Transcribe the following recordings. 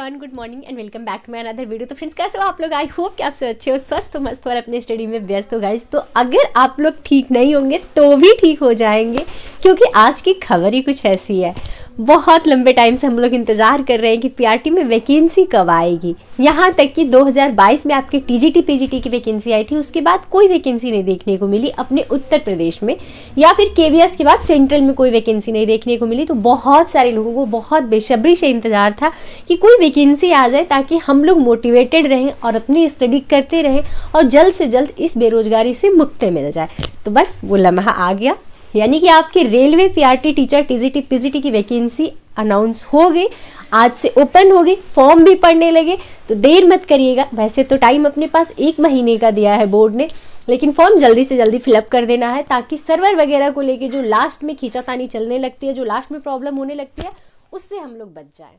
Everyone, good morning and welcome back to my another video. तो friends, कैसे हो आप लोग? आई होप कि आप सब अच्छे हो, स्वस्थ हो, मस्त हो और अपने स्टडी में व्यस्त हो गाइस। तो अगर आप लोग ठीक नहीं होंगे तो भी ठीक हो जाएंगे, क्योंकि आज की खबर ही कुछ ऐसी है। बहुत लंबे टाइम से हम लोग इंतजार कर रहे हैं कि पीआरटी में वैकेंसी कब आएगी। यहाँ तक कि 2022 में आपके टीजीटी पीजीटी की वैकेंसी आई थी, उसके बाद कोई वैकेंसी नहीं देखने को मिली अपने उत्तर प्रदेश में, या फिर केवीएस के बाद सेंट्रल में कोई वैकेंसी नहीं देखने को मिली। तो बहुत सारे लोगों को बहुत बेसब्री से इंतजार था कि कोई वैकेंसी आ जाए ताकि हम लोग मोटिवेटेड रहें और अपनी स्टडी करते रहें और जल्द से जल्द इस बेरोजगारी से मुक्ति मिल जाए। तो बस वो लम्हा आ गया, यानी कि आपके railway PRT teacher TGT PGT की वैकेंसी अनाउंस हो गई, आज से ओपन हो गई, फॉर्म भी पड़ने लगे। तो देर मत करिएगा। वैसे तो टाइम अपने पास 1 महीने का दिया है बोर्ड ने, लेकिन फॉर्म जल्दी से जल्दी फिलअप कर देना है ताकि सर्वर वगैरह को लेके जो लास्ट में खींचातानी चलने लगती है, जो लास्ट में प्रॉब्लम होने लगती है, उससे हम लोग बच जाएं।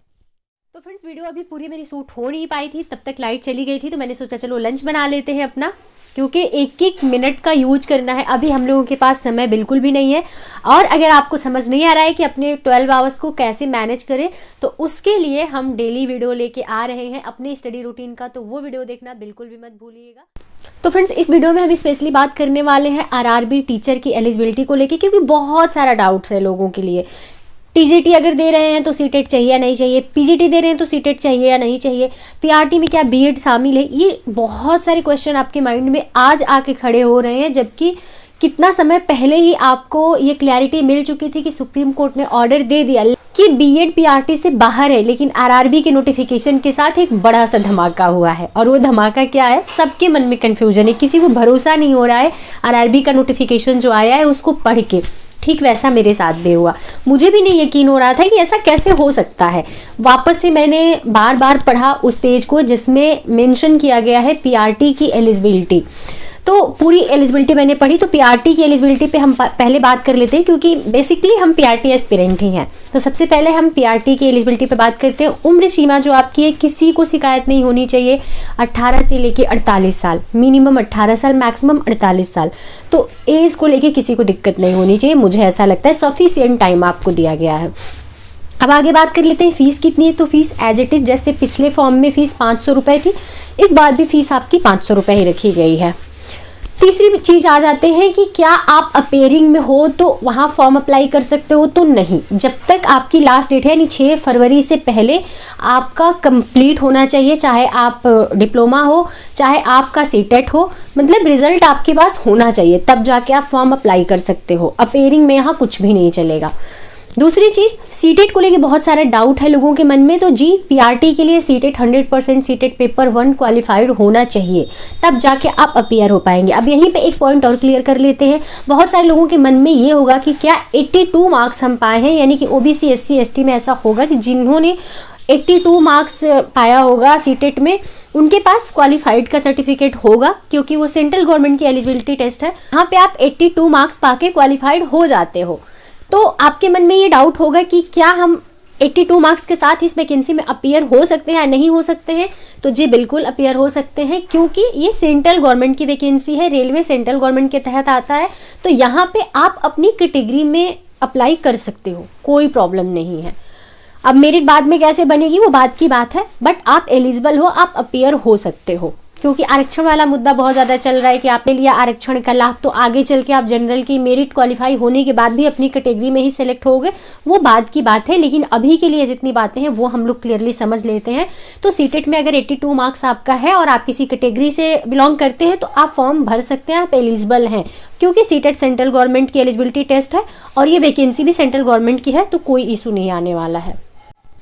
तो फ्रेंड्स, वीडियो अभी पूरी मेरी शूट हो नहीं पाई थी, तब तक लाइट चली गई थी। तो मैंने सोचा चलो लंच बना लेते हैं अपना, क्योंकि एक एक मिनट का यूज करना है। अभी हम लोगों के पास समय बिल्कुल भी नहीं है। और अगर आपको समझ नहीं आ रहा है कि अपने 12 आवर्स को कैसे मैनेज करें, तो उसके लिए हम डेली वीडियो लेके आ रहे हैं अपने स्टडी रूटीन का, तो वो वीडियो देखना बिल्कुल भी मत भूलिएगा। तो फ्रेंड्स, इस वीडियो में हम स्पेशली बात करने वाले हैं आरआरबी टीचर की एलिजिबिलिटी को लेके, क्योंकि बहुत सारा डाउट्स है लोगों के लिए। टीजीटी अगर दे रहे हैं तो सीटेट चाहिए या नहीं चाहिए, पीजीटी दे रहे हैं तो सीटेट चाहिए या नहीं चाहिए, पीआरटी में क्या बीएड शामिल है, ये बहुत सारे क्वेश्चन आपके माइंड में आज आके खड़े हो रहे हैं। जबकि कितना समय पहले ही आपको ये क्लैरिटी मिल चुकी थी कि सुप्रीम कोर्ट ने ऑर्डर दे दिया कि बीएड पीआरटी से बाहर है, लेकिन आरआरबी के नोटिफिकेशन के साथ एक बड़ा सा धमाका हुआ है। और वो धमाका क्या है? सबके मन में कंफ्यूजन है, किसी को भरोसा नहीं हो रहा है आरआरबी का नोटिफिकेशन जो आया है उसको पढ़ के। ठीक वैसा मेरे साथ भी हुआ, मुझे भी नहीं यकीन हो रहा था कि ऐसा कैसे हो सकता है। वापस से मैंने बार बार पढ़ा उस पेज को जिसमें मेंशन किया गया है पीआरटी की एलिजिबिलिटी। तो पूरी एलिजिबिलिटी मैंने पढ़ी। तो पीआरटी की एलिजिबिलिटी पे हम पहले बात कर लेते हैं, क्योंकि बेसिकली हम पीआरटी एस्पिरेंट ही हैं। तो सबसे पहले हम पीआरटी की एलिजिबिलिटी पे बात करते हैं। उम्र सीमा जो आपकी है, किसी को शिकायत नहीं होनी चाहिए। 18 से लेके 48 साल, मिनिमम 18 साल, मैक्सिमम 48 साल। तो एज को लेके किसी को दिक्कत नहीं होनी चाहिए, मुझे ऐसा लगता है। सफिशिएंट टाइम आपको दिया गया है। अब आगे बात कर लेते हैं फीस कितनी है। तो फीस एज इट इज, जैसे पिछले फॉर्म में फीस 500 रुपये थी, इस बार भी फीस आपकी 500 रुपये ही रखी गई है। तीसरी चीज आ जाते हैं कि क्या आप अपेयरिंग में हो तो वहाँ फॉर्म अप्लाई कर सकते हो? तो नहीं, जब तक आपकी लास्ट डेट है यानी 6 फरवरी से पहले आपका कंप्लीट होना चाहिए। चाहे आप डिप्लोमा हो, चाहे आपका सीटेट हो, मतलब रिजल्ट आपके पास होना चाहिए, तब जाके आप फॉर्म अप्लाई कर सकते हो। अपेयरिंग में यहाँ कुछ भी नहीं चलेगा। दूसरी चीज, सीटेट को लेके बहुत सारे डाउट है लोगों के मन में। तो जी, पीआरटी के लिए सीटेट 100% सीटेट पेपर 1 क्वालिफाइड होना चाहिए, तब जाके आप अपीयर हो पाएंगे। अब यहीं पे एक पॉइंट और क्लियर कर लेते हैं। बहुत सारे लोगों के मन में ये होगा कि क्या 82 मार्क्स हम पाए हैं, यानी कि ओबीसी एससी एसटी में ऐसा होगा कि जिन्होंने 82 मार्क्स पाया होगा सीटेट में, उनके पास क्वालिफाइड का सर्टिफिकेट होगा, क्योंकि वो सेंट्रल गवर्नमेंट की एलिजिबिलिटी टेस्ट है। यहाँ पे आप 82 मार्क्स पाके क्वालिफाइड हो जाते हो। तो आपके मन में ये डाउट होगा कि क्या हम 82 मार्क्स के साथ इस वैकेंसी में अपीयर हो सकते हैं या नहीं हो सकते हैं? तो जी बिल्कुल अपीयर हो सकते हैं, क्योंकि ये सेंट्रल गवर्नमेंट की वैकेंसी है, रेलवे सेंट्रल गवर्नमेंट के तहत आता है। तो यहाँ पे आप अपनी कैटेगरी में अप्लाई कर सकते हो, कोई प्रॉब्लम नहीं है। अब मेरिट बाद में कैसे बनेगी वो बाद की बात है, बट आप एलिजिबल हो, आप अपीयर हो सकते हो। क्योंकि आरक्षण वाला मुद्दा बहुत ज़्यादा चल रहा है कि आपने लिया आरक्षण का लाभ, तो आगे चल के आप जनरल की मेरिट क्वालिफाई होने के बाद भी अपनी कैटेगरी में ही सिलेक्ट होगे, वो बाद की बात है। लेकिन अभी के लिए जितनी बातें हैं वो हम लोग क्लियरली समझ लेते हैं। तो सीटेट में अगर 82 मार्क्स आपका है और आप किसी कैटेगरी से बिलोंग करते हैं, तो आप फॉर्म भर सकते हैं, आप एलिजिबल हैं। क्योंकि सीटेट सेंट्रल गवर्नमेंट की एलिजिबिलिटी टेस्ट है और ये वैकेंसी भी सेंट्रल गवर्नमेंट की है, तो कोई इशू नहीं आने वाला है।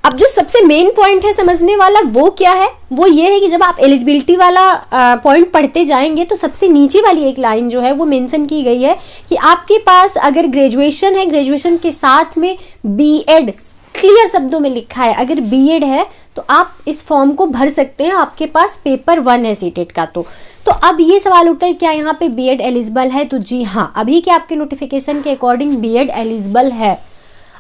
अब जो सबसे मेन पॉइंट है समझने वाला, वो क्या है? वो ये है कि जब आप एलिजिबिलिटी वाला पॉइंट पढ़ते जाएंगे तो सबसे नीचे वाली एक लाइन जो है वो मेंशन की गई है कि आपके पास अगर ग्रेजुएशन है, ग्रेजुएशन के साथ में बीएड, क्लियर शब्दों में लिखा है, अगर बीएड है तो आप इस फॉर्म को भर सकते हैं। आपके पास पेपर 1 है सीटेट का। तो अब ये सवाल उठता है क्या यहाँ पे बीएड एलिजिबल है? तो जी हाँ, अभी के आपके नोटिफिकेशन के अकॉर्डिंग बीएड एलिजिबल है।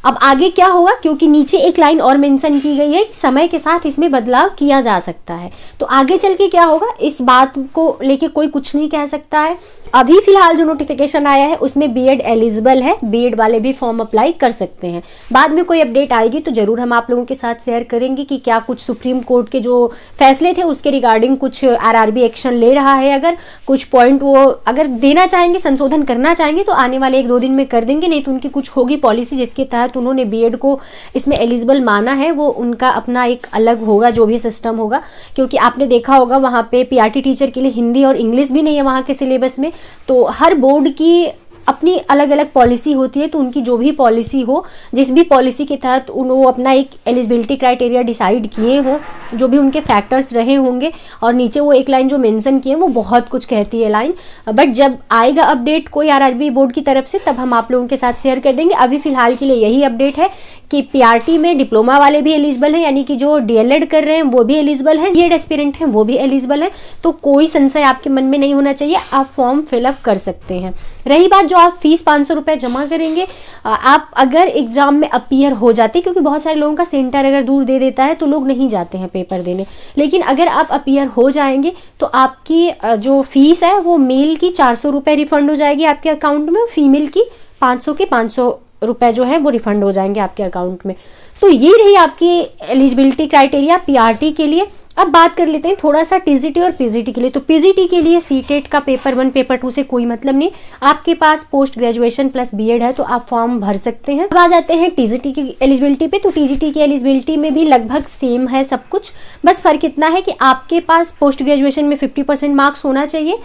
अब आगे क्या होगा, क्योंकि नीचे एक लाइन और मेंशन की गई है कि समय के साथ इसमें बदलाव किया जा सकता है। तो आगे चल के क्या होगा इस बात को लेके कोई कुछ नहीं कह सकता है। अभी फिलहाल जो नोटिफिकेशन आया है उसमें बीएड एलिजिबल है, बीएड वाले भी फॉर्म अप्लाई कर सकते हैं। बाद में कोई अपडेट आएगी तो जरूर हम आप लोगों के साथ शेयर करेंगे कि क्या कुछ सुप्रीम कोर्ट के जो फैसले थे उसके रिगार्डिंग कुछ आरआरबी एक्शन ले रहा है। अगर कुछ पॉइंट वो अगर देना चाहेंगे, संशोधन करना चाहेंगे तो आने वाले 1-2 दिन में कर देंगे, नहीं तो उनकी कुछ होगी पॉलिसी जिसके तहत उन्होंने बीएड को इसमें एलिजिबल माना है, वो उनका अपना एक अलग होगा जो भी सिस्टम होगा। क्योंकि आपने देखा होगा वहाँ पे पीआरटी टीचर के लिए हिंदी और इंग्लिश भी नहीं है वहाँ के सिलेबस में, तो हर बोर्ड की अपनी अलग अलग पॉलिसी होती है। तो उनकी जो भी पॉलिसी हो, जिस भी पॉलिसी के तहत वो अपना एक एलिजिबिलिटी क्राइटेरिया डिसाइड किए हों, जो भी उनके फैक्टर्स रहे होंगे, और नीचे वो एक लाइन जो मेंशन किए वो बहुत कुछ कहती है लाइन। बट जब आएगा अपडेट कोई आरआरबी बोर्ड की तरफ से तब हम आप लोगों के साथ शेयर कर देंगे। अभी फिलहाल के लिए यही अपडेट है कि पीआरटी में डिप्लोमा वाले भी एलिजिबल हैं, यानी कि जो डीएलएड कर रहे हैं वो भी एलिजिबल हैं, बीएड एस्पिरेंट हैं वो भी एलिजिबल हैं। तो कोई संशय आपके मन में नहीं होना चाहिए, आप फॉर्म फिलअप कर सकते हैं। रही बात जो आप फीस 500 रुपये जमा करेंगे, आप अगर एग्जाम में अपीयर हो जाते, क्योंकि बहुत सारे लोगों का सेंटर अगर दूर दे देता है तो लोग नहीं जाते हैं पेपर देने, लेकिन अगर आप अपीयर हो जाएंगे तो आपकी जो फीस है वो मेल की 400 रुपये रिफंड हो जाएगी आपके अकाउंट में, फीमेल की 500 के 500 रुपये जो है वो रिफंड हो जाएंगे आपके अकाउंट में। तो ये रही आपकी एलिजिबिलिटी क्राइटेरिया पीआरटी के लिए। अब बात कर लेते हैं थोड़ा सा टीजीटी और पीजीटी के लिए। तो पीजीटी के लिए सीटेट का पेपर 1 पेपर 2 से कोई मतलब नहीं, आपके पास पोस्ट ग्रेजुएशन प्लस बीएड है तो आप फॉर्म भर सकते हैं। अब आ जाते हैं टीजीटी की एलिजिबिलिटी पे। तो टीजीटी की एलिजिबिलिटी में भी लगभग सेम है सब कुछ, बस फर्क इतना है कि आपके पास पोस्ट ग्रेजुएशन में 50% मार्क्स होना चाहिए,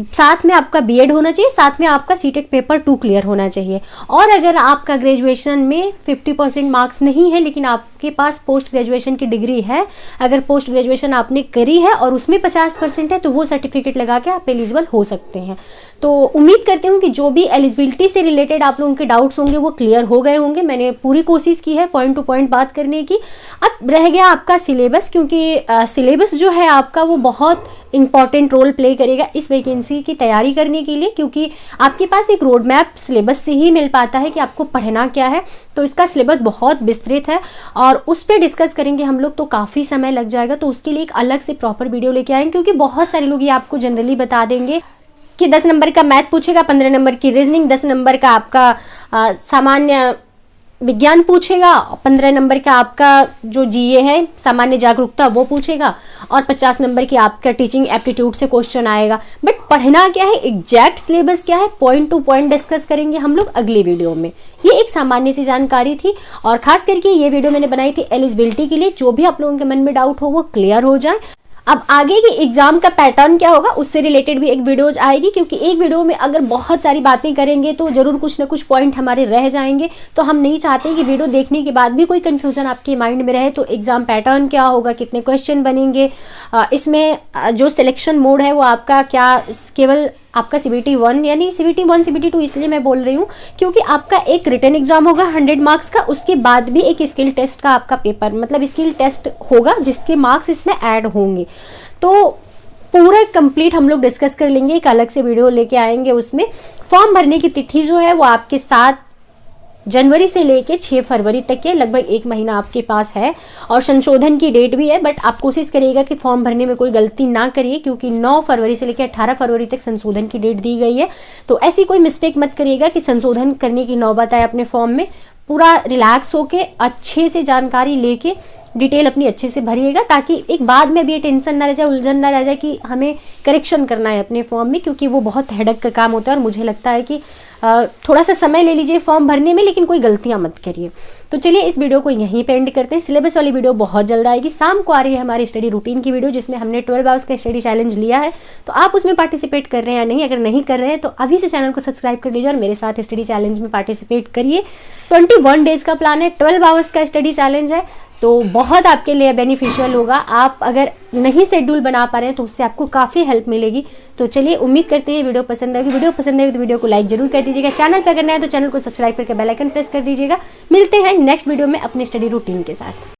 साथ में आपका बीएड होना चाहिए, साथ में आपका सीटेट पेपर 2 क्लियर होना चाहिए। और अगर आपका ग्रेजुएशन में 50% मार्क्स नहीं है लेकिन आपके पास पोस्ट ग्रेजुएशन की डिग्री है, अगर पोस्ट ग्रेजुएशन आपने करी है और उसमें 50% है तो वो सर्टिफिकेट लगा के आप एलिजिबल हो सकते हैं। तो उम्मीद करती हूँ कि जो भी एलिजिबिलिटी से रिलेटेड आप लोगों के डाउट्स होंगे वो क्लियर हो गए होंगे। मैंने पूरी कोशिश की है पॉइंट टू पॉइंट बात करने की। अब रह गया आपका सिलेबस, क्योंकि सिलेबस जो है आपका वो बहुत इंपॉर्टेंट रोल प्ले करेगा इस वैकेंसी की तैयारी करने के लिए, क्योंकि आपके पास एक रोड मैप सिलेबस से ही मिल पाता है कि आपको पढ़ना क्या है। तो इसका सिलेबस बहुत विस्तृत है और उस पर डिस्कस करेंगे हम लोग तो काफ़ी समय लग जाएगा। तो उसके लिए एक अलग से प्रॉपर वीडियो लेके आएंगे, क्योंकि बहुत सारे लोग ये आपको जनरली बता देंगे कि 10 नंबर का मैथ पूछेगा, 15 नंबर की रीजनिंग, 10 नंबर का आपका सामान्य विज्ञान पूछेगा, 15 नंबर का आपका जो जीए है सामान्य जागरूकता वो पूछेगा, और 50 नंबर की आपका टीचिंग एप्टीट्यूड से क्वेश्चन आएगा। बट पढ़ना क्या है, एग्जैक्ट सिलेबस क्या है, पॉइंट टू पॉइंट डिस्कस करेंगे हम लोग अगले वीडियो में। ये एक सामान्य सी जानकारी थी और खास करके ये वीडियो मैंने बनाई थी एलिजिबिलिटी के लिए, जो भी आप लोगों के मन में डाउट हो वो क्लियर हो जाए। अब आगे की एग्जाम का पैटर्न क्या होगा उससे रिलेटेड भी एक वीडियोज आएगी, क्योंकि एक वीडियो में अगर बहुत सारी बातें करेंगे तो जरूर कुछ ना कुछ पॉइंट हमारे रह जाएंगे। तो हम नहीं चाहते कि वीडियो देखने के बाद भी कोई कंफ्यूजन आपके माइंड में रहे। तो एग्जाम पैटर्न क्या होगा, कितने क्वेश्चन बनेंगे, इसमें जो सिलेक्शन मोड है वो आपका क्या केवल आपका CBT 1 यानी CBT 1 CBT 2 इसलिए मैं बोल रही हूँ क्योंकि आपका एक रिटन एग्जाम होगा 100 मार्क्स का, उसके बाद भी एक स्किल टेस्ट का आपका पेपर मतलब स्किल टेस्ट होगा जिसके मार्क्स इसमें ऐड होंगे। तो पूरा कंप्लीट हम लोग डिस्कस कर लेंगे, एक अलग से वीडियो लेके आएंगे। उसमें फॉर्म भरने की तिथि जो है वो आपके 7 जनवरी से लेके 6 फरवरी तक के लगभग 1 महीना आपके पास है और संशोधन की डेट भी है। बट आप कोशिश करिएगा कि फॉर्म भरने में कोई गलती ना करिए, क्योंकि 9 फरवरी से लेकर 18 फरवरी तक संशोधन की डेट दी गई है। तो ऐसी कोई मिस्टेक मत करिएगा कि संशोधन करने की नौबत आए अपने फॉर्म में। पूरा रिलैक्स होके अच्छे से जानकारी लेके डिटेल अपनी अच्छे से भरिएगा, ताकि एक बाद में भी ये टेंशन ना रह जाए, उलझन ना रह जाए कि हमें करेक्शन करना है अपने फॉर्म में, क्योंकि वो बहुत हेडेक का काम होता है। और मुझे लगता है कि थोड़ा सा समय ले लीजिए फॉर्म भरने में, लेकिन कोई गलतियां मत करिए। तो चलिए इस वीडियो को यहीं पे एंड करते हैं। सिलेबस वाली वीडियो बहुत जल्द आएगी, शाम को आ रही है हमारी स्टडी रूटीन की वीडियो, जिसमें हमने 12 आवर्स का स्टडी चैलेंज लिया है। तो आप उसमें पार्टिसिपेट कर रहे हैं या नहीं, अगर नहीं कर रहे हैं तो अभी से चैनल को सब्सक्राइब कर लीजिए और मेरे साथ स्टडी चैलेंज में पार्टिसिपेट करिए। 21 डेज का प्लान है, 12 आवर्स का स्टडी चैलेंज है, तो बहुत आपके लिए बेनिफिशियल होगा। आप अगर नहीं शेड्यूल बना पा रहे हैं तो उससे आपको काफ़ी हेल्प मिलेगी। तो चलिए उम्मीद करते हैं वीडियो पसंद आएगी। वीडियो पसंद आएगी तो वीडियो को लाइक जरूर कर दीजिएगा। चैनल पर करना है तो चैनल को सब्सक्राइब करके बेल आइकन प्रेस कर दीजिएगा। मिलते हैं नेक्स्ट वीडियो में अपने स्टडी रूटीन के साथ।